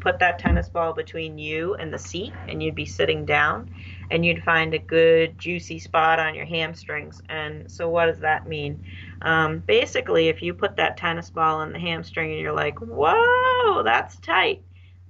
put that tennis ball between you and the seat, and you'd be sitting down, and you'd find a good juicy spot on your hamstrings. And so what does that mean? Basically, if you put that tennis ball on the hamstring and you're like, whoa, that's tight,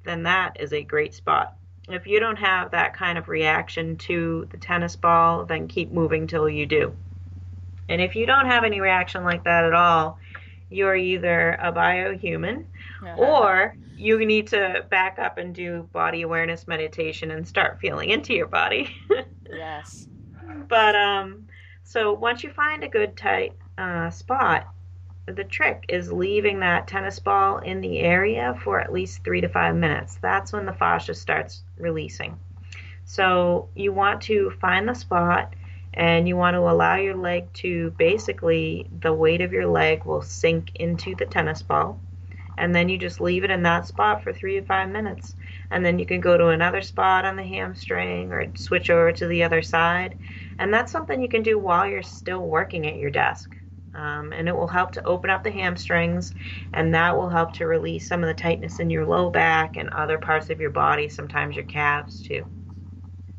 then that is a great spot. If you don't have that kind of reaction to the tennis ball, then keep moving till you do. And if you don't have any reaction like that at all, you're either a biohuman or you need to back up and do body awareness meditation and start feeling into your body. Yes. But so once you find a good tight spot, the trick is leaving that tennis ball in the area for at least 3 to 5 minutes. That's when the fascia starts releasing. So you want to find the spot, and you want to allow your leg to basically, the weight of your leg will sink into the tennis ball, and then you just leave it in that spot for 3 to 5 minutes. And then you can go to another spot on the hamstring or switch over to the other side. And that's something you can do while you're still working at your desk. And it will help to open up the hamstrings, and that will help to release some of the tightness in your low back and other parts of your body, sometimes your calves too.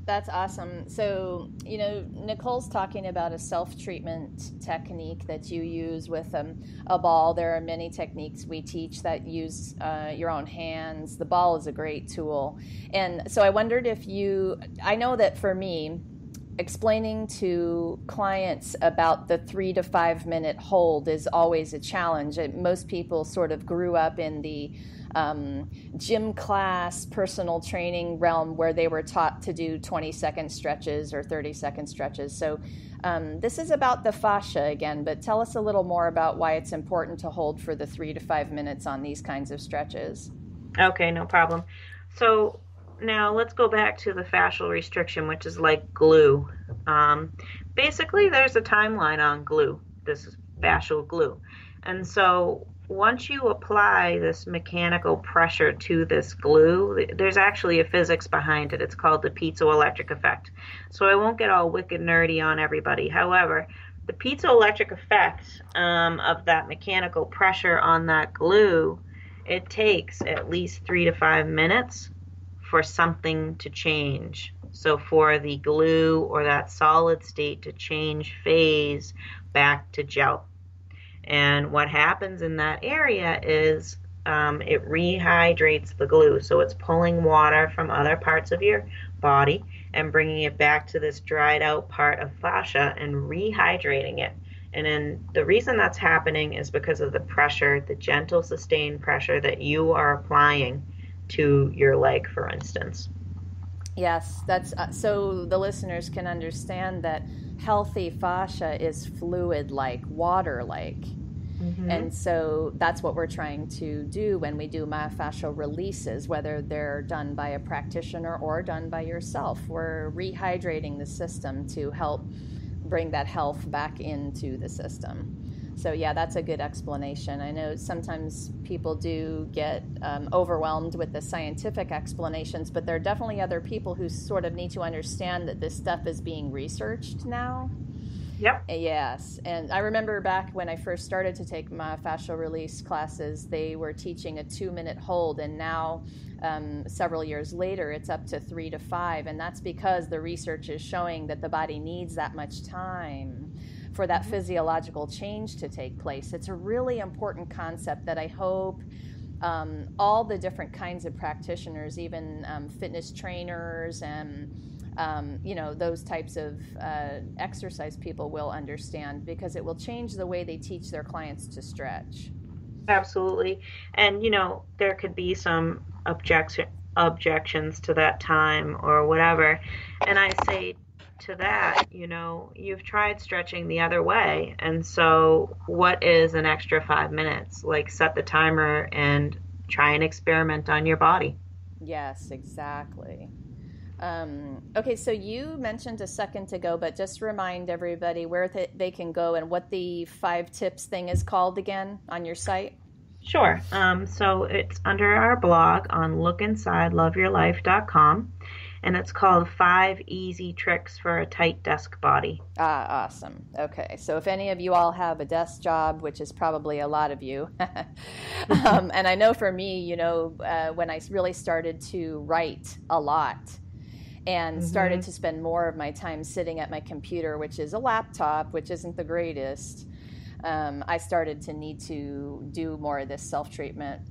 That's awesome. So, Nicole's talking about a self-treatment technique that you use with a ball. There are many techniques we teach that use your own hands. The ball is a great tool. And so I wondered I know that for me, explaining to clients about the 3 to 5 minute hold is always a challenge. Most people sort of grew up in the gym class, personal training realm where they were taught to do 20-second stretches or 30-second stretches. So this is about the fascia again, but tell us a little more about why it's important to hold for the 3 to 5 minutes on these kinds of stretches. Okay, no problem. So now let's go back to the fascial restriction, which is like glue. Basically, there's a timeline on glue. This is fascial glue. And so once you apply this mechanical pressure to this glue, there's actually a physics behind it. It's called the piezoelectric effect. So I won't get all wicked nerdy on everybody. However, the piezoelectric effect of that mechanical pressure on that glue, it takes at least 3 to 5 minutes for something to change. So for the glue or that solid state to change phase back to gel. And what happens in that area is it rehydrates the glue. So it's pulling water from other parts of your body and bringing it back to this dried out part of fascia and rehydrating it. And then the reason that's happening is because of the pressure, the gentle sustained pressure that you are applying to your leg, for instance. Yes, that's so the listeners can understand that healthy fascia is fluid-like, water-like. Mm-hmm. And so that's what we're trying to do when we do myofascial releases, whether they're done by a practitioner or done by yourself. We're rehydrating the system to help bring that health back into the system. So yeah, that's a good explanation. I know sometimes people do get overwhelmed with the scientific explanations, but there are definitely other people who sort of need to understand that this stuff is being researched now. Yep. Yes, and I remember back when I first started to take myofascial release classes, they were teaching a 2-minute hold, and now several years later it's up to 3 to 5, and that's because the research is showing that the body needs that much time for that physiological change to take place. It's a really important concept that I hope all the different kinds of practitioners, even fitness trainers and those types of exercise people will understand, because it will change the way they teach their clients to stretch. Absolutely. And, there could be some objections to that time or whatever. And I say to that, you've tried stretching the other way. And so what is an extra 5 minutes? Like, set the timer and try and experiment on your body. Yes, exactly. Okay, so you mentioned a second ago, but just remind everybody where they can go and what the 5 tips thing is called again on your site. Sure. So it's under our blog on lookinsideloveyourlife.com. and it's called Five Easy Tricks for a Tight Desk Body. Ah, awesome. Okay. So if any of you all have a desk job, which is probably a lot of you, and I know for me, when I really started to write a lot and started Hmm. to spend more of my time sitting at my computer, which is a laptop, which isn't the greatest, I started to need to do more of this self-treatment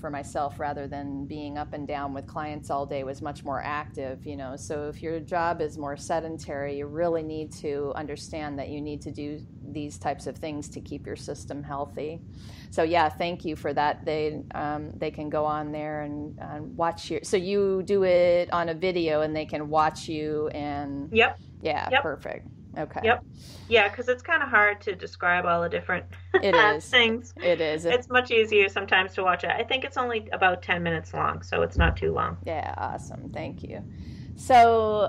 for myself rather than being up and down with clients all day was much more active. So if your job is more sedentary, you really need to understand that you need to do these types of things to keep your system healthy. So yeah, thank you for that. They can go on there and watch your. So you do it on a video, and they can watch you. And Yep, yeah, yep, perfect. Okay, yep. Yeah, because it's kind of hard to describe all the different it is. things. It is. It's much easier sometimes to watch it. I think it's only about 10 minutes long, so it's not too long. Yeah, awesome. Thank you. So,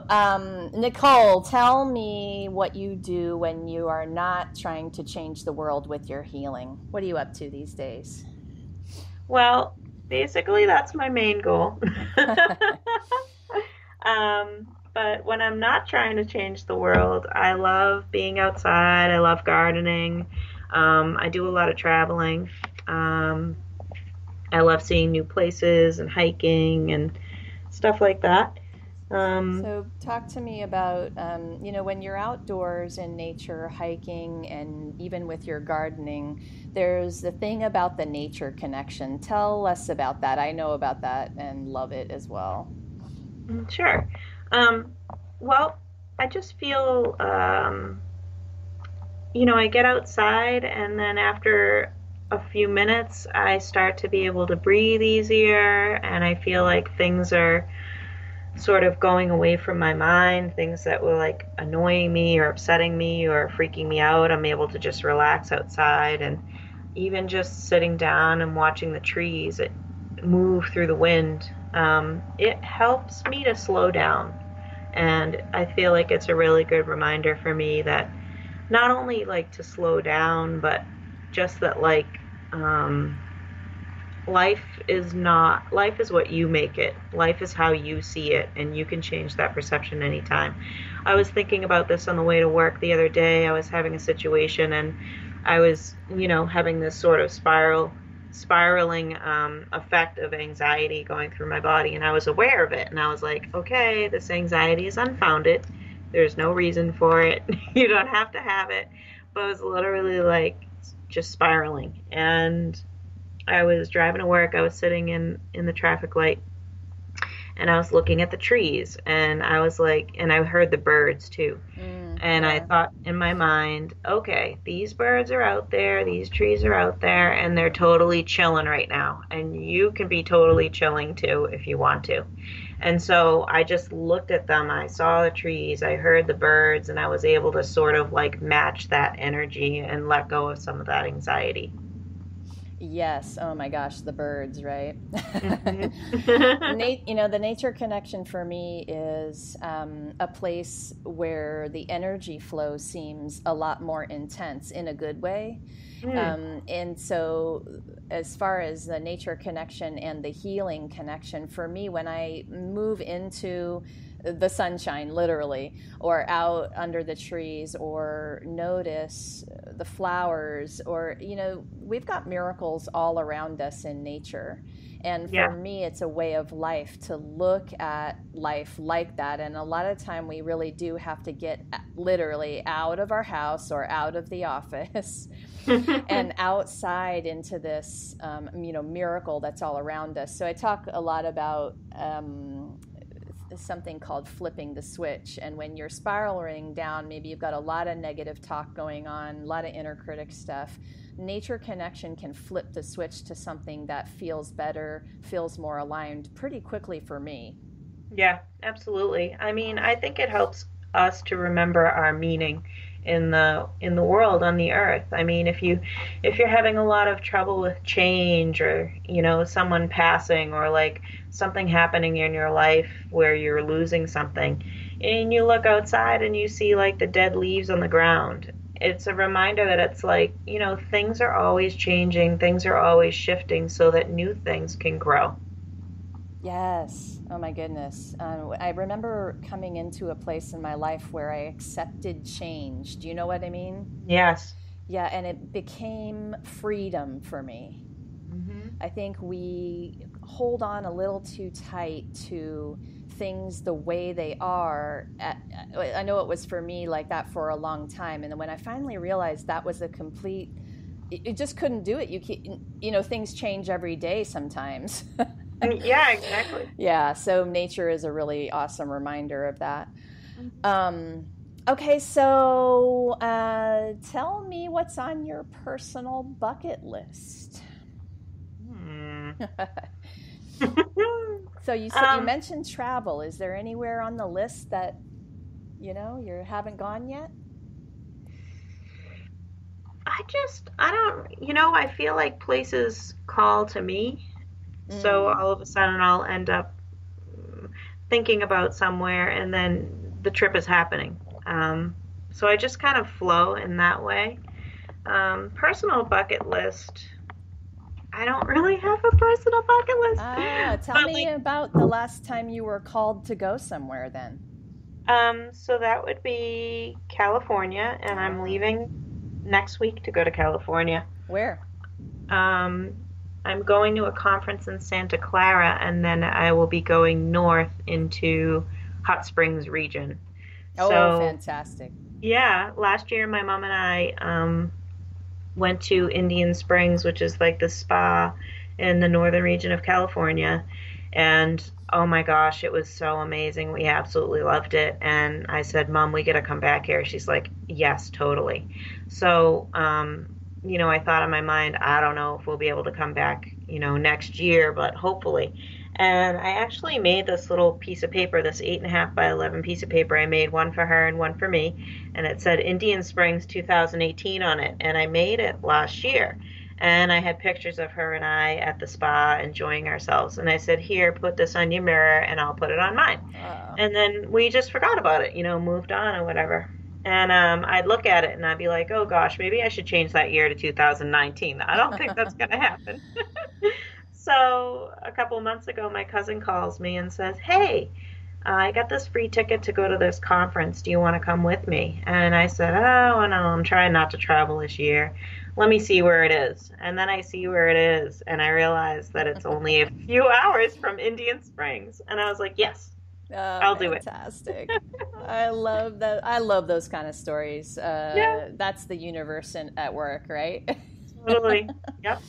Nicole, tell me what you do when you are not trying to change the world with your healing. What are you up to these days? Well, basically, that's my main goal. But when I'm not trying to change the world, I love being outside. I love gardening. I do a lot of traveling. Um, I love seeing new places and hiking and stuff like that. Um, So, talk to me about, when you're outdoors in nature, hiking, and even with your gardening, there's the thing about the nature connection. Tell us about that. I know about that and love it as well. sure. Um, well, I just feel, I get outside and then after a few minutes, I start to be able to breathe easier and I feel like things are sort of going away from my mind, things that were like annoying me or upsetting me or freaking me out. I'm able to just relax outside and even just sitting down and watching the trees move through the wind. It helps me to slow down. And I feel like it's a really good reminder for me that not only like to slow down, but just that um, life is what you make it. Life is how you see it, and you can change that perception anytime. I was thinking about this on the way to work the other day. I was having a situation, and I was, having this sort of spiraling effect of anxiety going through my body, and I was aware of it, and I was like, okay, this anxiety is unfounded. There's no reason for it. You don't have to have it. But it was literally like just spiraling, and I was driving to work. I was sitting in the traffic light and I was looking at the trees and I was like, and I heard the birds too. And I Yeah. thought in my mind, okay, these birds are out there, these trees are out there, and they're totally chilling right now. And you can be totally chilling too if you want to. And so I just looked at them. I saw the trees, I heard the birds, and I was able to sort of like match that energy and let go of some of that anxiety. Yes. Oh my gosh, the birds, right? Hmm. The nature connection for me is a place where the energy flow seems a lot more intense in a good way. Mm, And so, as far as the nature connection and the healing connection, for me, when I move into the sunshine, literally, or out under the trees, or notice the flowers, or, we've got miracles all around us in nature. And for yeah. me, it's a way of life to look at life like that. And a lot of time, we really do have to get literally out of our house or out of the office and outside into this, miracle that's all around us. So I talk a lot about something called flipping the switch. And when you're spiraling down, maybe you've got a lot of negative talk going on, a lot of inner critic stuff. Nature connection can flip the switch to something that feels better, feels more aligned pretty quickly for me. Yeah, absolutely. I mean, I think it helps us to remember our meaning in the world on the earth. I mean, if you're having a lot of trouble with change or, someone passing or like something happening in your life where you're losing something and you look outside and you see like the dead leaves on the ground. It's a reminder that it's like, things are always changing, things are always shifting so that new things can grow. Yes. Oh my goodness. I remember coming into a place in my life where I accepted change. Do you know what I mean? Yes. Yeah, and it became freedom for me. Hmm. I think we hold on a little too tight to things the way they are. I know it was for me like that for a long time, and then when I finally realized that was a complete, it just couldn't do it. Things change every day sometimes. Yeah, exactly. Yeah, so nature is a really awesome reminder of that. Mhm. Um, okay, so tell me what's on your personal bucket list. Hmm. So you um, mentioned travel. Is there anywhere on the list that you haven't gone yet? I don't, I feel like places call to me. So Mm. all of a sudden I'll end up thinking about somewhere and then the trip is happening. So I just kind of flow in that way. Personal bucket list. I don't really have a personal bucket list, Tell but me about the last time you were called to go somewhere then. so that would be California, and I'm Ah, leaving next week to go to California. where? Um, I'm going to a conference in Santa Clara, and then I will be going north into Hot Springs region. Oh, So, fantastic. yeah, last year my mom and I went to Indian Springs, which is like the spa in the northern region of California. And oh my gosh, it was so amazing. We absolutely loved it. And I said, Mom, we got to come back here. She's like, yes, totally. So, I thought in my mind, I don't know if we'll be able to come back, next year, but hopefully. And I actually made this little piece of paper, this 8.5 by 11 piece of paper. I made one for her and one for me, and it said Indian Springs 2018 on it. And I made it last year. And I had pictures of her and I at the spa enjoying ourselves. And I said, Here, put this on your mirror, and I'll put it on mine. Uh, And then we just forgot about it, moved on or whatever. And I'd look at it and I'd be like, oh gosh, maybe I should change that year to 2019. I don't think that's going to happen. So a couple of months ago, my cousin calls me and says, Hey, I got this free ticket to go to this conference. Do you want to come with me? And I said, Oh, no, I'm trying not to travel this year. Let me see where it is. And then I see where it is, and I realize that it's only a few hours from Indian Springs. And I was like, Yes, oh, I'll do it. fantastic. I love that. I love those kind of stories. Yeah, That's the universe at work, right? totally. Yep,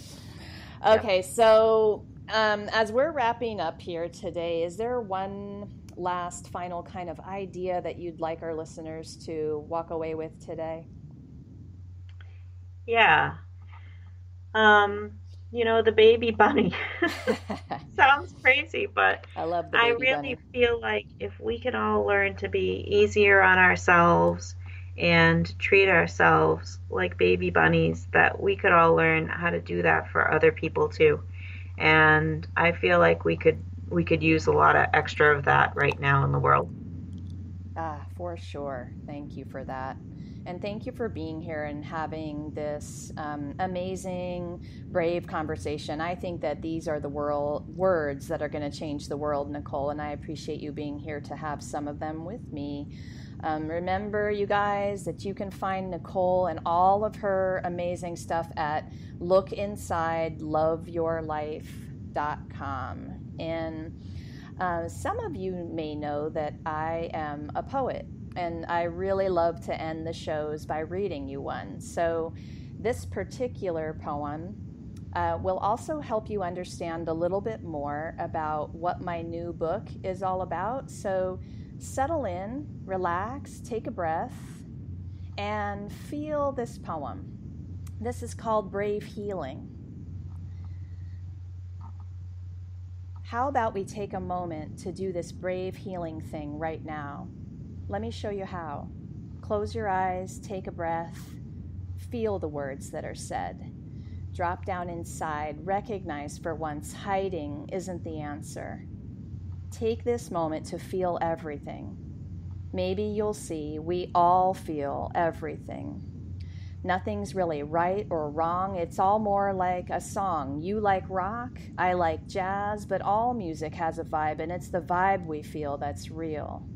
yep. Okay, so as we're wrapping up here today, is there one last final kind of idea that you'd like our listeners to walk away with today? Yeah. The baby bunny. Sounds crazy, but I love the I baby bunny. really feel like if we can all learn to be easier on ourselves and treat ourselves like baby bunnies, that we could all learn how to do that for other people too. And I feel like we could use a lot of extra of that right now in the world. For sure. Thank you for that. And thank you for being here and having this amazing, brave conversation. I think that these are the words that are going to change the world, Nicole, and I appreciate you being here to have some of them with me. Remember, you guys, that you can find Nicole and all of her amazing stuff at lookinsideloveyourlife.com. And some of you may know that I am a poet, and I really love to end the shows by reading you one. So, this particular poem will also help you understand a little bit more about what my new book is all about. So, settle in, relax, take a breath, and feel this poem. This is called Brave Healing. How about we take a moment to do this brave healing thing right now? Let me show you how. Close your eyes, take a breath, feel the words that are said. Drop down inside, recognize for once hiding isn't the answer. Take this moment to feel everything. Maybe you'll see we all feel everything. Nothing's really right or wrong. It's all more like a song. You like rock, I like jazz, but all music has a vibe, and it's the vibe we feel that's real.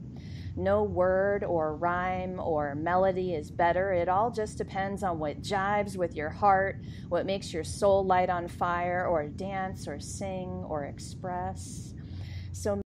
No word or rhyme or melody is better. It all just depends on what jives with your heart, what makes your soul light on fire, or dance or sing or express. So